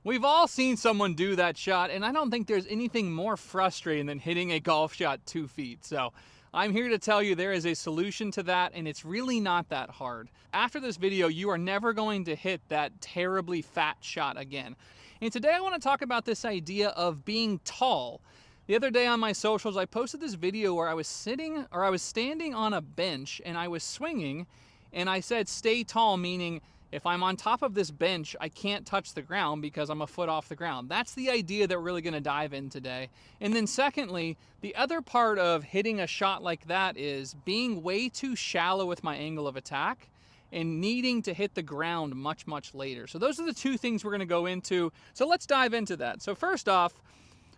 We've all seen someone do that shot, and I don't think there's anything more frustrating than hitting a golf shot 2 feet. So I'm here to tell you there is a solution to that, and it's really not that hard. After this video, you are never going to hit that terribly fat shot again. And today I want to talk about this idea of being tall. The other day on my socials, I posted this video where I was standing on a bench and I was swinging, and I said stay tall, meaning if I'm on top of this bench, I can't touch the ground because I'm a foot off the ground. That's the idea that we're really going to dive in today. And then secondly, the other part of hitting a shot like that is being way too shallow with my angle of attack and needing to hit the ground much, much later. So those are the two things we're going to go into. So let's dive into that. So first off,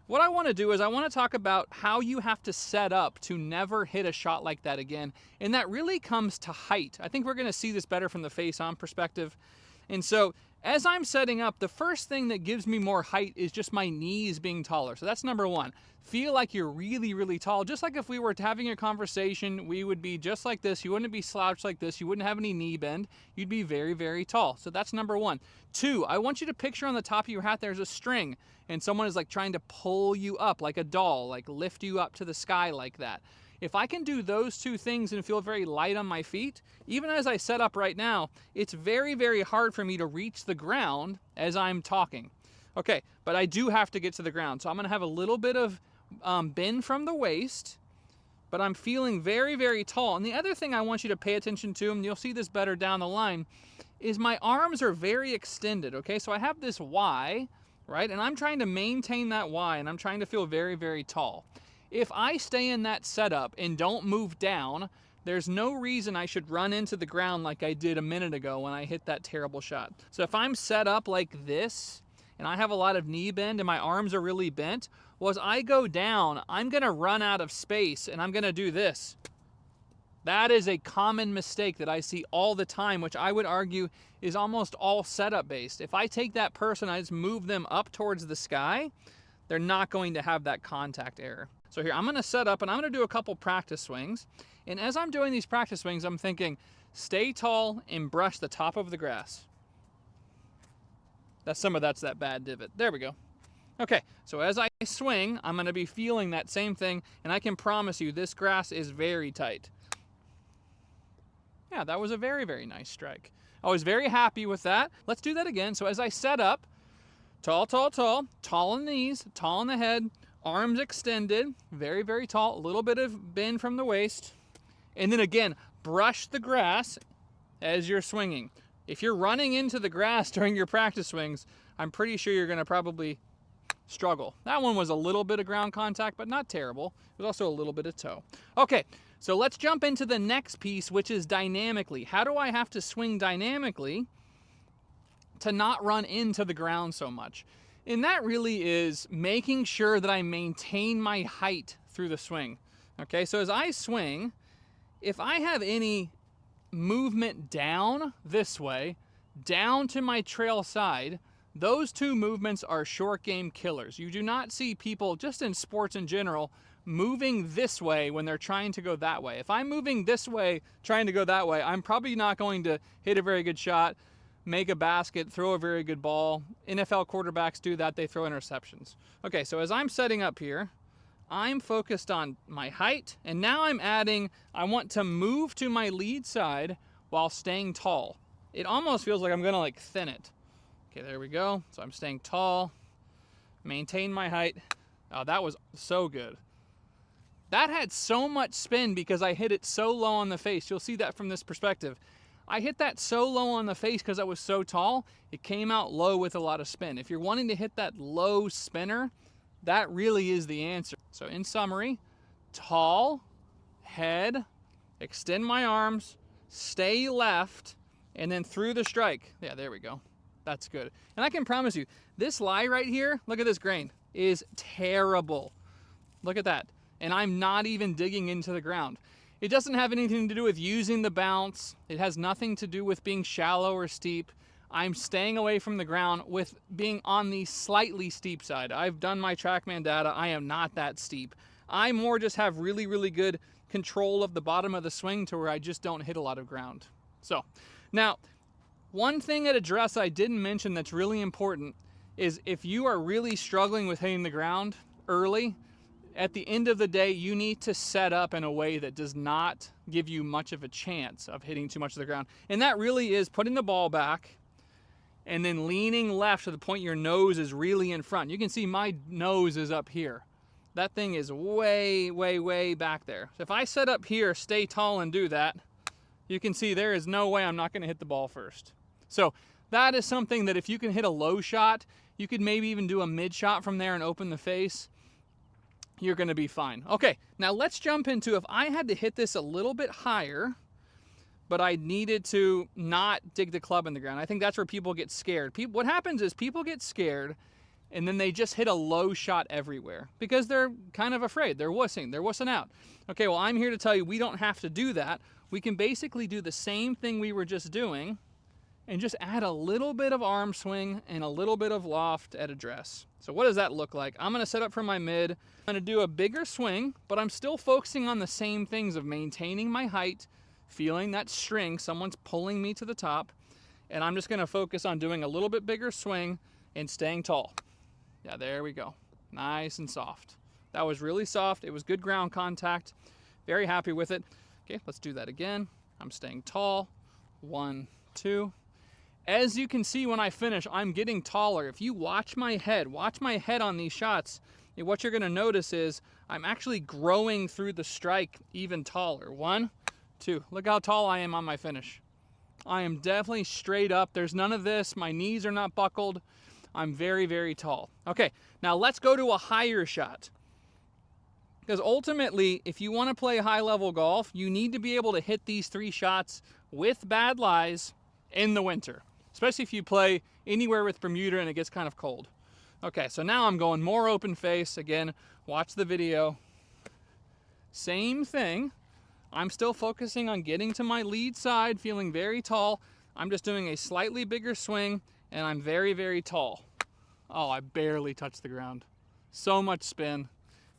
what I want to do is I want to talk about how you have to set up to never hit a shot like that again. And that really comes to height. I think we're going to see this better from the face-on perspective. And so as I'm setting up, the first thing that gives me more height is just my knees being taller. So that's number one. Feel like you're really, really tall. Just like if we were having a conversation, we would be just like this. You wouldn't be slouched like this. You wouldn't have any knee bend. You'd be very, very tall. So that's number one. Two, I want you to picture on the top of your hat there's a string and someone is like trying to pull you up like a doll, like lift you up to the sky like that. If I can do those two things and feel very light on my feet, even as I set up right now, it's very, very hard for me to reach the ground as I'm talking. Okay, but I do have to get to the ground. So I'm gonna have a little bit of bend from the waist, but I'm feeling very, very tall. And the other thing I want you to pay attention to, and you'll see this better down the line, is my arms are very extended, okay? So I have this Y, right? And I'm trying to maintain that Y, and I'm trying to feel very, very tall. If I stay in that setup and don't move down, there's no reason I should run into the ground like I did a minute ago when I hit that terrible shot. So if I'm set up like this, and I have a lot of knee bend and my arms are really bent, well, as I go down, I'm gonna run out of space and I'm gonna do this. That is a common mistake that I see all the time, which I would argue is almost all setup based. If I take that person, I just move them up towards the sky, they're not going to have that contact error. So here, I'm gonna set up and I'm gonna do a couple practice swings. And as I'm doing these practice swings, I'm thinking, stay tall and brush the top of the grass. That's that bad divot. There we go. Okay, so as I swing, I'm gonna be feeling that same thing, and I can promise you this grass is very tight. Yeah, that was a very, very nice strike. I was very happy with that. Let's do that again. So as I set up, tall, tall, tall, tall on the knees, tall on the head, arms extended, very, very tall, a little bit of bend from the waist. And then again, brush the grass as you're swinging. If you're running into the grass during your practice swings, I'm pretty sure you're gonna probably struggle. That one was a little bit of ground contact, but not terrible. It was also a little bit of toe. Okay, so let's jump into the next piece, which is dynamically. How do I have to swing dynamically to not run into the ground so much? And that really is making sure that I maintain my height through the swing. Okay, so as I swing, if I have any movement down this way, down to my trail side, those two movements are short game killers. You do not see people, just in sports in general, moving this way when they're trying to go that way. If I'm moving this way, trying to go that way, I'm probably not going to hit a very good shot, make a basket, throw a very good ball. NFL quarterbacks do that, they throw interceptions. Okay, so as I'm setting up here, I'm focused on my height, and now I'm adding, I want to move to my lead side while staying tall. It almost feels like I'm gonna like thin it. Okay, there we go. So I'm staying tall, maintain my height. Oh, that was so good. That had so much spin because I hit it so low on the face. You'll see that from this perspective. I hit that so low on the face because I was so tall, it came out low with a lot of spin. If you're wanting to hit that low spinner, that really is the answer. So in summary, tall, head, extend my arms, stay left, and then through the strike. Yeah, there we go. That's good. And I can promise you, this lie right here, look at this grain, is terrible. Look at that. And I'm not even digging into the ground. It doesn't have anything to do with using the bounce. It has nothing to do with being shallow or steep. I'm staying away from the ground with being on the slightly steep side. I've done my TrackMan data. I am not that steep. I more just have really, really good control of the bottom of the swing to where I just don't hit a lot of ground. So now, one thing at address I didn't mention that's really important is if you are really struggling with hitting the ground early, at the end of the day, you need to set up in a way that does not give you much of a chance of hitting too much of the ground. And that really is putting the ball back and then leaning left to the point your nose is really in front. You can see my nose is up here. That thing is way, way, way back there. So if I set up here, stay tall and do that, you can see there is no way I'm not gonna hit the ball first. So that is something that if you can hit a low shot, you could maybe even do a mid shot from there and open the face, you're gonna be fine. Okay, now let's jump into if I had to hit this a little bit higher, but I needed to not dig the club in the ground. I think that's where people get scared. What happens is people get scared and then they just hit a low shot everywhere because they're kind of afraid. They're wussing out. Okay, well, I'm here to tell you we don't have to do that. We can basically do the same thing we were just doing and just add a little bit of arm swing and a little bit of loft at address. So what does that look like? I'm gonna set up for my mid. I'm gonna do a bigger swing, but I'm still focusing on the same things of maintaining my height, feeling that string, someone's pulling me to the top, and I'm just gonna focus on doing a little bit bigger swing and staying tall. Yeah, there we go. Nice and soft. That was really soft. It was good ground contact. Very happy with it. Okay, let's do that again. I'm staying tall. 1, 2. As you can see when I finish, I'm getting taller. If you watch my head on these shots, what you're gonna notice is I'm actually growing through the strike even taller. 1, 2, look how tall I am on my finish. I am definitely straight up. There's none of this. My knees are not buckled. I'm very, very tall. Okay, now let's go to a higher shot. Because ultimately, if you want to play high level golf, you need to be able to hit these 3 shots with bad lies in the winter, especially if you play anywhere with Bermuda and it gets kind of cold. Okay, so now I'm going more open face. Again, watch the video. Same thing. I'm still focusing on getting to my lead side, feeling very tall. I'm just doing a slightly bigger swing, and I'm very, very tall. Oh, I barely touched the ground. So much spin,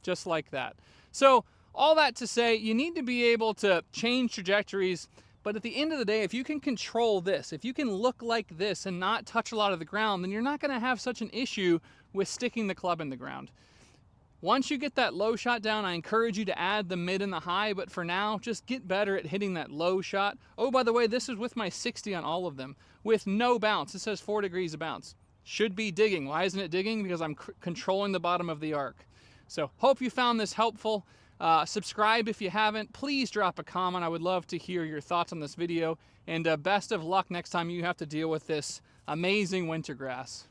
just like that. So all that to say, you need to be able to change trajectories, but at the end of the day, if you can control this, if you can look like this and not touch a lot of the ground, then you're not gonna have such an issue with sticking the club in the ground. Once you get that low shot down, I encourage you to add the mid and the high, but for now, just get better at hitting that low shot. Oh, by the way, this is with my 60 on all of them, with no bounce. It says 4 degrees of bounce. Should be digging. Why isn't it digging? Because I'm controlling the bottom of the arc. So hope you found this helpful. Subscribe if you haven't. Please drop a comment. I would love to hear your thoughts on this video. And best of luck next time you have to deal with this amazing winter grass.